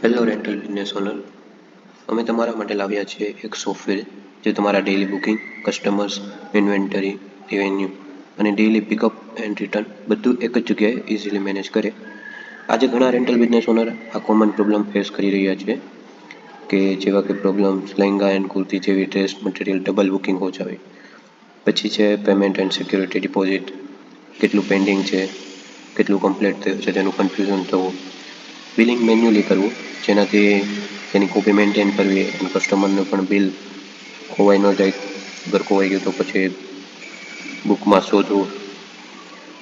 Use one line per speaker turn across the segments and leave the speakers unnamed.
Hello rental business owner, અમે તમારા માટે લાવ્યા છીએ એક સોફ્ટવેર જે તમારા daily booking, customers, inventory, revenue અને ડેઇલી પિકઅપ એન્ડ રિટર્ન બધું એક જ જગ્યાએ ઇઝીલી મેનેજ કરે. આજે ઘણા રેન્ટલ બિઝનેસ ઓનર આ કોમન પ્રોબ્લેમ ફેસ કરી રહ્યા છે કે જેવા કે પ્રોબ્લેમ્સ લહેંગા એન્ડ કુર્તી જેવી ડ્રેસ મટીરિયલ ડબલ બુકિંગ હો જાવે, પછી છે પેમેન્ટ એન્ડ સિક્યુરિટી ડિપોઝિટ, કેટલું પેન્ડિંગ છે, કેટલું કમ્પ્લીટ થયું છે તેનું કન્ફ્યુઝન થવું, બિલિંગ મેન્યુઅલી કરવું જેનાથી તેની કોપી મેન્ટેન કરવી અને કસ્ટમરનું પણ બિલ ખોવાઈ ન જાય, અગર ખોવાઈ ગયું તો પછી બુકમાં શોધવું,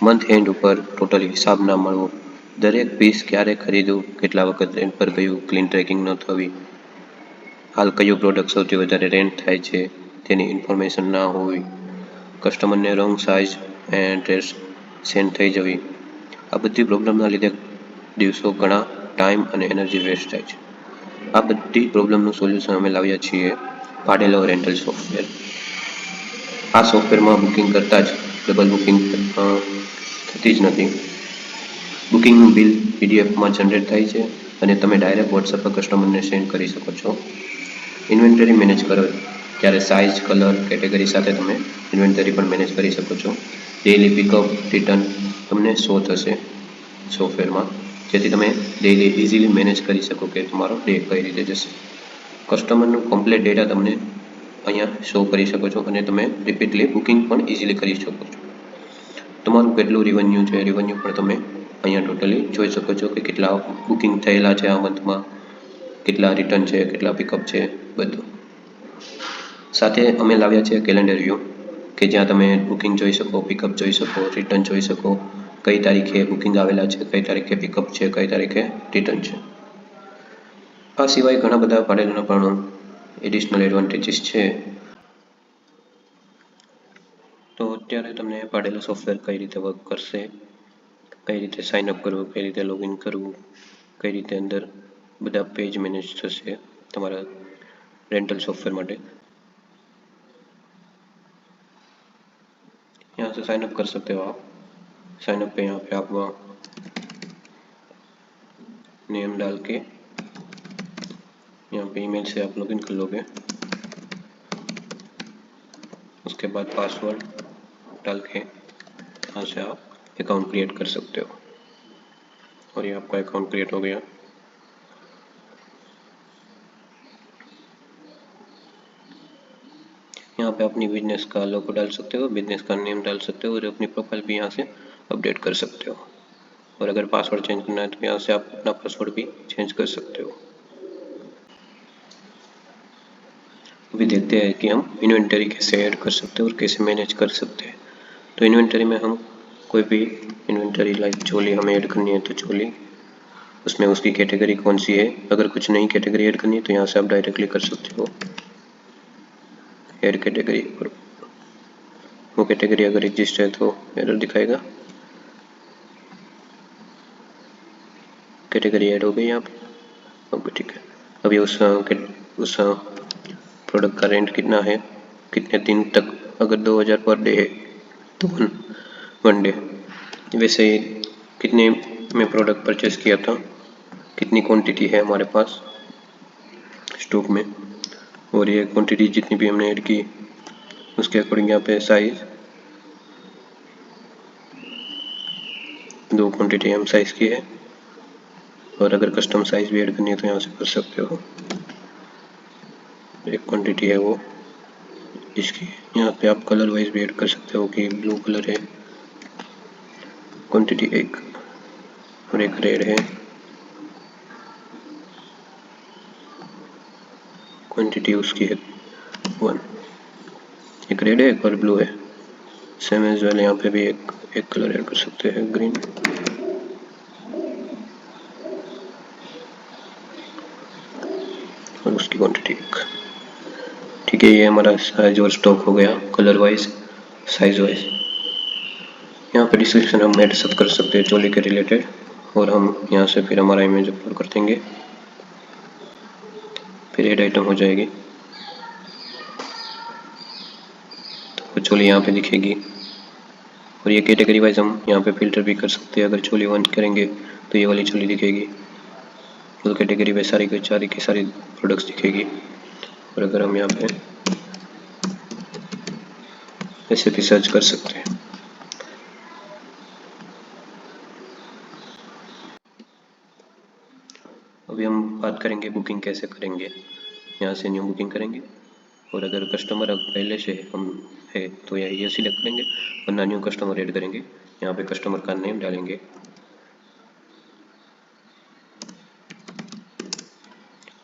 મંથ એન્ડ ઉપર ટોટલ હિસાબ ના મળવો, દરેક પીસ ક્યારે ખરીદવું, કેટલા વખત રેન્ટ પર ગયું, ક્લીન ટ્રેકિંગ ન થવી, હાલ કયું પ્રોડક્ટ સૌથી વધારે રેન્ટ થાય છે તેની ઇન્ફોર્મેશન ના હોવી, કસ્ટમરને wrong size and dress send થઈ જવી. આ બધી પ્રોબ્લેમના લીધે દિવસો ઘણા ટાઈમ અને એનર્જી વેસ્ટ થાય છે. આ બધી પ્રોબ્લેમનું સોલ્યુશન અમે લાવ્યા છીએ પાડેલો રેન્ટલ સોફ્ટવેર. આ સોફ્ટવેરમાં બુકિંગ કરતાં જ ડબલ બુકિંગ થતી જ નથી. બુકિંગનું બિલ પીડીએફમાં જનરેટ થાય છે અને તમે ડાયરેક્ટ વોટ્સએપ પર કસ્ટમરને સેન્ડ કરી શકો છો. ઇન્વેન્ટરી મેનેજ કરો ત્યારે સાઇઝ, કલર, કેટેગરી સાથે તમે ઇન્વેન્ટરી પણ મેનેજ કરી શકો છો. ડેઇલી પિકઅપ, રિટર્ન તમને શો થશે સોફ્ટવેરમાં, જેથી તમે ડેઇલી ઇઝીલી મેનેજ કરી શકો કે તમારો ડે કઈ રીતે જશે. કસ્ટમરનું કમ્પ્લીટ ડેટા તમને અહીંયા શો કરી શકો છો અને તમે રિપીટલી બુકિંગ પણ ઇઝીલી કરી શકો છો. તમારું કેટલું રેવન્યુ છે, રેવન્યુ પણ તમે અહીંયા ટોટલી જોઈ શકો છો કે કેટલા બુકિંગ થયેલા છે આ મંથમાં, કેટલા રિટર્ન છે, કેટલા પિકઅપ છે, બધું. સાથે અમે લાવ્યા છે કેલેન્ડર વ્યૂ કે જ્યાં તમે બુકિંગ જોઈ શકો, પિકઅપ જોઈ શકો, રિટર્ન જોઈ શકો, કઈ તારીખે બુકિંગ આવેલા છે, કઈ તારીખે પિકઅપ છે, કઈ તારીખે રિટર્ન છે. આ સિવાય ઘણા બધા પાડેલાના પણ એડિશનલ એડવાન્ટેજીસ છે. તો અત્યારે તમને પાડેલું સોફ્ટવેર કઈ રીતે વર્ક કરશે, કઈ રીતે સાઇન અપ કરવું, કઈ રીતે લોગિન કરવું, કઈ રીતે અંદર બધા પેજ મેનેજ થશે તમારા रेंटल सॉफ्टवेयर માટે. यहाँ से साइन अप कर सकते हो आप. साइन अप पे यहाँ पे आप नेम डाल के यहाँ पे ईमेल से आप लॉगिन कर लोगे. उसके बाद पासवर्ड डाल के यहाँ से आप अकाउंट क्रिएट कर सकते हो और ये आपका अकाउंट क्रिएट हो गया. यहाँ पे अपनी बिजनेस का लोगो डाल सकते हो, बिजनेस का नेम डाल सकते हो और अपनी प्रोफाइल भी यहाँ से अपडेट कर सकते हो. और अगर पासवर्ड चेंज करना है तो यहाँ से आप अपना पासवर्ड भी चेंज कर सकते हो. अभी देखते हैं कि हम इन्वेंटरी कैसे ऐड कर सकते हैं और कैसे मैनेज कर सकते हैं. तो इन्वेंटरी में हम कोई भी इन्वेंटरी लाइक चोली हमें ऐड करनी है तो चोली, उसमें उसकी कैटेगरी कौन सी है, अगर कुछ नई कैटेगरी ऐड करनी है तो यहाँ से आप डायरेक्टली कर सकते हो ऐड कैटेगरी. और वो कैटेगरी अगर एग्जिस्ट है तो एरर दिखाएगा. कैटेगरी ऐड हो गई यहाँ पे. ओके ठीक है. अभी उस प्रोडक्ट का रेंट कितना है, कितने दिन तक, अगर 2000 पर डे है तो वन डे. वैसे ही कितने में प्रोडक्ट परचेस किया था, कितनी क्वांटिटी है हमारे पास स्टॉक में, और ये क्वांटिटी जितनी भी हमने ऐड की उसके अकॉर्डिंग यहाँ पे साइज, 2 क्वांटिटी हम साइज की है. और अगर कस्टम साइज भी ऐड करनी है तो यहाँ से कर सकते हो. एक क्वांटिटी है वो इसकी. यहाँ पे आप कलर वाइज भी ऐड कर सकते हो कि ब्लू कलर है क्वांटिटी एक, और एक रेड है क्वांटिटी उसकी है 1. एक रेड है एक और ब्लू है. सेम एज वेल यहाँ पे भी एक कलर ऐड कर सकते हैं ग्रीन. और उसकी क्वांटिटी एक. ठीक है, ये हमारा साइज और स्टॉक हो गया कलर वाइज, साइज वाइज. यहाँ पे डिस्क्रिप्शन हम ऐड सब कर सकते हैं चोली के रिलेटेड, और हम यहाँ से फिर हमारा इमेज अपलोड कर देंगे, फिर ऐड आइटम हो जाएगी तो चोली यहाँ पे दिखेगी. और ये कैटेगरी वाइज हम यहाँ पे फिल्टर भी कर सकते हैं. अगर चोली 1 करेंगे तो ये वाली चोली दिखेगी, तो कैटेगरी में सारी की सारी प्रोडक्ट्स दिखेगी। और अगर हम यहाँ पे ऐसे भी सर्च कर सकते हैं। अभी हम बात करेंगे बुकिंग कैसे करेंगे। यहाँ से न्यू बुकिंग करेंगे और अगर कस्टमर अब पहले से हम है तो ये सिलेक्ट करेंगे, वरना न्यू कस्टमर ऐड करेंगे। यहाँ पे कस्टमर का नेम डालेंगे,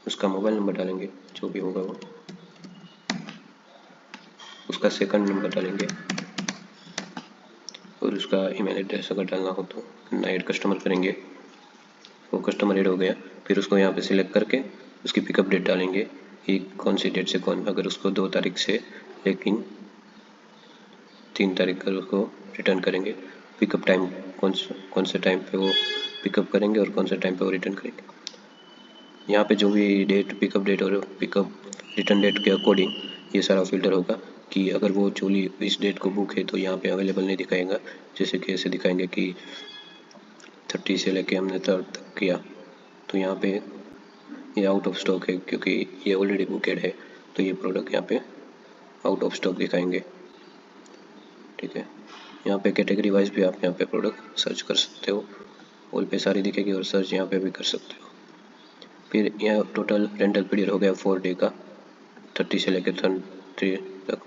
उसका मोबाइल नंबर डालेंगे जो भी होगा वो, उसका सेकंड नंबर डालेंगे और उसका ईमेल एड्रेस अगर डालना हो तो ऐड कस्टमर करेंगे। वो कस्टमर ऐड हो गया, फिर उसको यहाँ पे सिलेक्ट करके उसकी पिकअप डेट डालेंगे कि कौन सी डेट से कौन, अगर उसको 2 तारीख से लेकिन 3 तारीख का उसको रिटर्न करेंगे। पिकअप टाइम कौन से टाइम पे वो पिकअप करेंगे और कौन से टाइम पे वो रिटर्न करेंगे। यहाँ पे जो भी डेट पिकअप डेट और पिकअप रिटर्न डेट के अकॉर्डिंग ये सारा फिल्टर होगा कि अगर वो चोली इस डेट को बुक है तो यहाँ पे अवेलेबल नहीं दिखाएगा। जैसे कि ऐसे दिखाएंगे कि 30 से लेके हमने 3rd तक किया, तो यहाँ पे ये आउट ऑफ स्टॉक है क्योंकि ये ऑलरेडी बुकेड है, तो ये प्रोडक्ट यहाँ पे आउट ऑफ स्टॉक दिखाएंगे। ठीक है, यहाँ पे कैटेगरी वाइज भी आप यहाँ पे प्रोडक्ट सर्च कर सकते हो, ऑल पे सारी दिखेगी और सर्च यहाँ पे भी कर सकते हो। फिर यह टोटल रेंटल पीरियड हो गया 4 डे का, 30 से लेकर 3 तक।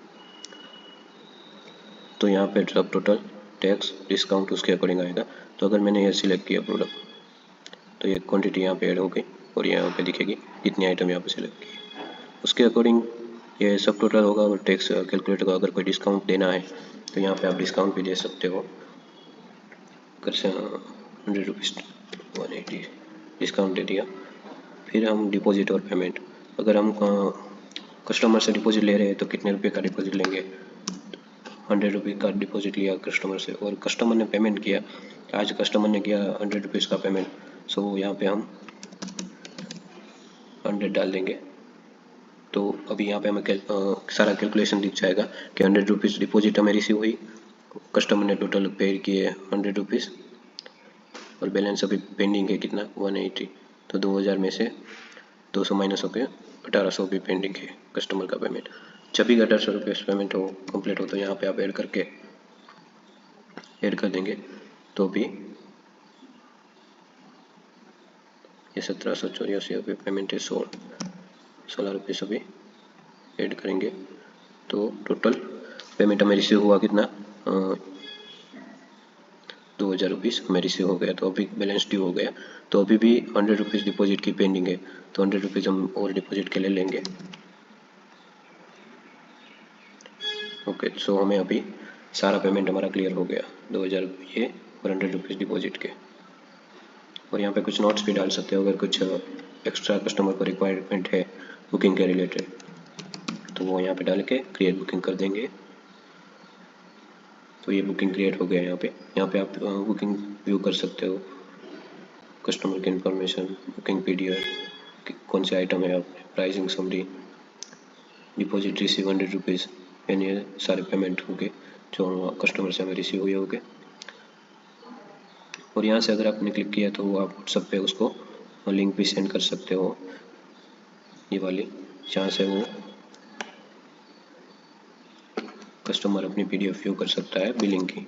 तो यहाँ पे सब टोटल टैक्स डिस्काउंट उसके अकॉर्डिंग आएगा। तो अगर मैंने ये सिलेक्ट किया प्रोडक्ट तो ये क्वांटिटी यहाँ पे ऐड हो गई और यहाँ पे दिखेगी कितनी आइटम यहाँ पे सिलेक्ट की, उसके अकॉर्डिंग ये सब टोटल होगा और टैक्स कैलकुलेट होगा। अगर कोई डिस्काउंट देना है तो यहाँ पे आप डिस्काउंट भी दे सकते हो। अगर से 100 रुपीज़ 180 डिस्काउंट दे दिया। फिर हम डिपॉजिट और पेमेंट, अगर हम कस्टमर से डिपॉजिट ले रहे हैं तो कितने रुपए का डिपॉजिट लेंगे। 100 रुपये का डिपॉजिट लिया कस्टमर से और कस्टमर ने पेमेंट किया, आज कस्टमर ने किया 100 रुपीज़ का पेमेंट, सो यहाँ पे हम 100 डाल देंगे। तो अभी यहाँ पे हमें सारा कैलकुलेशन दिख जाएगा कि 100 रुपीज़ डिपॉजिट हमें रिसीव हुई, कस्टमर ने टोटल पे किए 100 रुपीज़ और बैलेंस अभी पेंडिंग है कितना 180। तो 2000 में से 200 माइनस होकर 1800 भी पेंडिंग है कस्टमर का पेमेंट। जब भी 1800 रुपये पेमेंट हो कंप्लीट हो तो यहाँ पे आप ऐड कर देंगे। तो भी ये 1784 रुपये पेमेंट है, 16 रुपये अभी ऐड करेंगे। तो टोटल पेमेंट हमें रिसीव हुआ कितना 2000 रुपीज़ हमें रिसीव हो गया। तो अभी बैलेंस ड्यू हो गया, तो अभी भी 100 रुपीज़ डिपॉजिट की पेंडिंग है, तो 100 रुपीज़ हम और डिपॉजिट के लिए लेंगे। ओके, सो हमें अभी सारा पेमेंट हमारा क्लियर हो गया 2000 ये और 100 रुपीज़ डिपॉजिट के। और यहाँ पे कुछ नोट्स भी डाल सकते हो अगर कुछ एक्स्ट्रा कस्टमर को रिक्वायरमेंट है बुकिंग के रिलेटेड, तो वो यहाँ पे डाल के क्रिएट बुकिंग कर देंगे। तो ये बुकिंग क्रिएट हो गया। यहाँ पे आप बुकिंग व्यू कर सकते हो, कस्टमर की इंफॉर्मेशन, बुकिंग पीडीएफ, कौन से आइटम है, आपने pricing summary, deposit receive 100 rupees, यानी ये सारे पेमेंट हो गए जो कस्टमर से हमें रिसीव हुए हो गए। और यहाँ से अगर आपने क्लिक किया तो आप व्हाट्सएप पे उसको लिंक भी सेंड कर सकते हो, ये वाली, जहाँ से वो कस्टमर अपनी पीडीएफ व्यू कर सकता है बिलिंग की।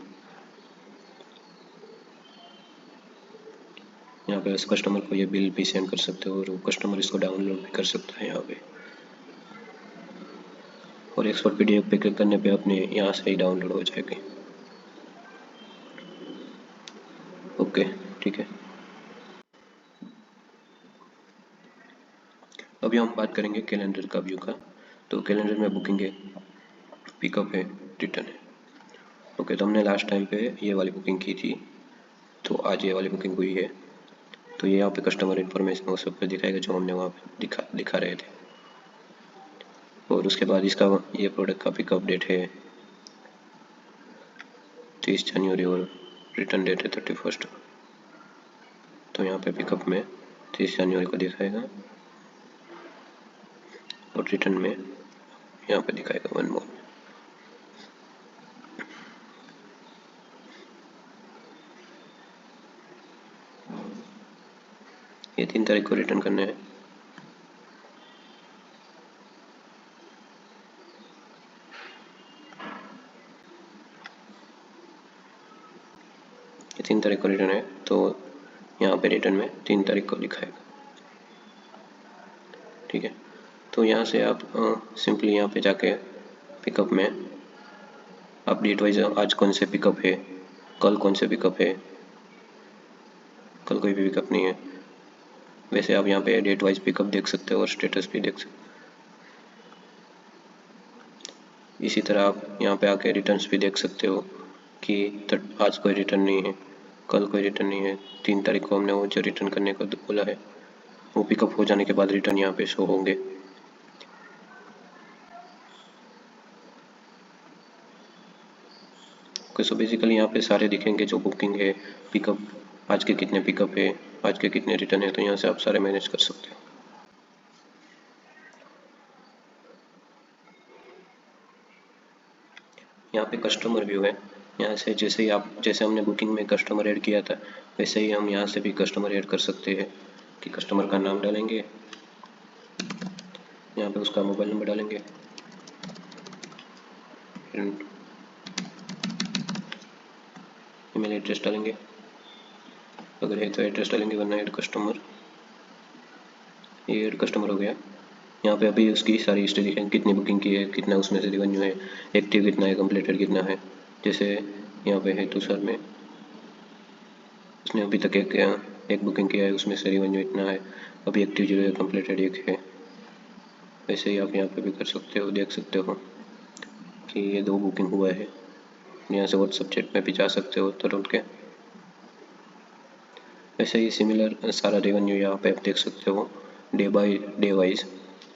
यहाँ पे कस्टमर को ये बिल भी सेंड कर सकते हो और वो कस्टमर इसको डाउनलोड भी कर सकता है यहाँ पे। और एक्सपोर्ट पीडीएफ पे क्लिक करने पे अपने यहाँ से ही डाउनलोड हो जाएगी। ओके, ठीक है। अभी हम बात करेंगे कैलेंडर का व्यू का। तो कैलेंडर में बुकिंग है, पिकअप है, रिटर्न है। ओके, तो हमने लास्ट टाइम पे ये वाली बुकिंग की थी, तो आज ये वाली बुकिंग हुई है। तो ये यहाँ पे कस्टमर इन्फॉर्मेशन वो सब पे दिखाएगा जो हमने वहाँ पे दिखा रहे थे। और उसके बाद इसका ये प्रोडक्ट का पिकअप डेट है 30 जनवरी और रिटर्न डेट है 31। तो यहाँ पे पिकअप में 30 जनवरी को दिखाएगा और रिटर्न में यहाँ पे दिखाएगा 1 मोर। ये ये 3 तारीख को रिटर्न करने हैं। ये 3 तारीख को रिटर्न है, तो यहाँ पे रिटर्न में 3 तारीख को दिखाएगा। ठीक है, तो यहाँ से आप सिंपली यहाँ पे जाके पिकअप में आप डेट वाइज आज कौन से पिकअप है, कल कौन से पिकअप है, कल कोई भी पिकअप नहीं है। वैसे आप यहाँ पे डेट वाइज पिकअप देख सकते हो और स्टेटस भी देख सकते हो। इसी तरह आप यहाँ पे आके रिटर्न्स भी देख सकते हो कि आज कोई रिटर्न नहीं है, कल कोई रिटर्न नहीं है। 3 तारीख को हमने वो जो रिटर्न करने को बोला है वो पिकअप हो जाने के बाद रिटर्न यहाँ पे शो होंगे। सो बेसिकली यहाँ पे सारे दिखेंगे जो बुकिंग है, पिकअप, आज के कितने पिकअप है, आज के कितने रिटर्न है, तो यहाँ से आप सारे मैनेज कर सकते हो। यहाँ पे कस्टमर व्यू है। यहाँ से जैसे हमने बुकिंग में कस्टमर ऐड किया था वैसे ही हम यहाँ से भी कस्टमर ऐड कर सकते हैं कि कस्टमर का नाम डालेंगे, यहाँ पे उसका मोबाइल नंबर डालेंगे, ईमेल एड्रेस डालेंगे, अगर है तो एड्रेस डालेंगे, वरना ऐड कस्टमर। ये ऐड कस्टमर हो गया। यहाँ पे अभी उसकी सारी हिस्ट्री दिखेंगे, कितनी बुकिंग की है, कितना उसमें से रेवेन्यू है, एक्टिव कितना है, कंप्लीटेड कितना है। जैसे यहाँ पे है तुषार में, उसने अभी तक एक बुकिंग किया है, उसमें से रेवेन्यू इतना है, अभी एक्टिव 0 है, कंप्लीटेड 1 है। वैसे ही आप यहाँ पे भी कर सकते हो, देख सकते हो कि ये 2 बुकिंग हुआ है। यहाँ से व्हाट्सएप चैट में भी जा सकते हो तुरंत के। वैसे ही सिमिलर सारा रेवेन्यू यहाँ पे आप देख सकते हो day by day wise,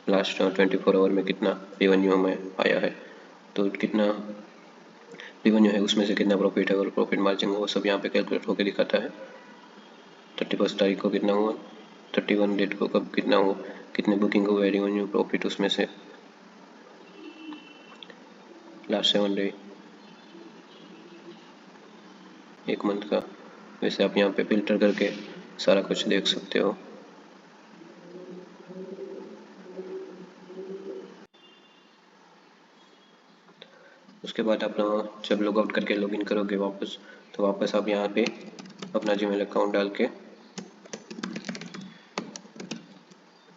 last 24 hour में कितना रेवेन्यू हमें आया है, तो कितना रेवेन्यू है उसमें से कितना प्रॉफिट है और प्रॉफिट मार्जिन वो सब यहाँ पे कैलकुलेट होकर दिखाता है। 31 तारीख को कितना हुआ, 31 डेट को कब कितना हुआ, कितने बुकिंग हुआ, रेवेन्यू प्रॉफिट उसमें से लास्ट 7 डे, 1 मंथ का। वैसे आप यहाँ पे फिल्टर करके सारा कुछ देख सकते हो। उसके बाद आप जब लॉग आउट करके लॉगिन करोगे वापस, तो वापस आप यहाँ पे अपना जीमेल अकाउंट डाल के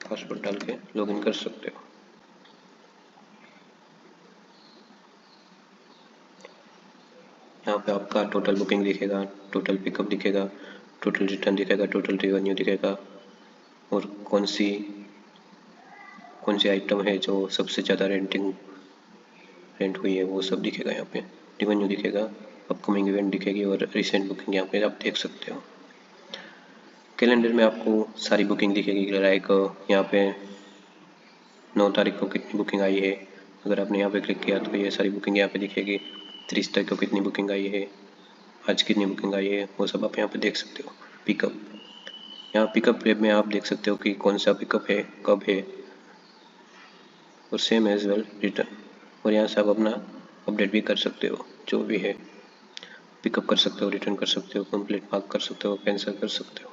पासवर्ड डाल के लॉगिन कर सकते हो। यहाँ पे आपका टोटल बुकिंग दिखेगा, टोटल पिकअप दिखेगा, टोटल रिटर्न दिखेगा, टोटल रेवेन्यू दिखेगा, और कौन सी आइटम है जो सबसे ज़्यादा रेंट हुई है वो सब दिखेगा। यहाँ पे रेवेन्यू दिखेगा, अपकमिंग इवेंट दिखेगी और रिसेंट बुकिंग यहाँ पे आप देख सकते हो। कैलेंडर में आपको सारी बुकिंग दिखेगी, लाइक यहाँ पे 9 तारीख को कितनी बुकिंग आई है, अगर आपने यहाँ पे क्लिक किया तो ये सारी बुकिंग यहाँ पे दिखेगी। 30 तारीख को कितनी बुकिंग आई है, आज कितनी बुकिंग आई है, वो सब आप यहाँ पे देख सकते हो। पिकअप, यहाँ पिकअप टैब में आप देख सकते हो कि कौन सा पिकअप है, कब है, और सेम एज वेल रिटर्न। और यहाँ से आप अपना अपडेट भी कर सकते हो, जो भी है पिकअप कर सकते हो, रिटर्न कर सकते हो, कंप्लीट मार्क कर सकते हो, कैंसिल कर सकते हो।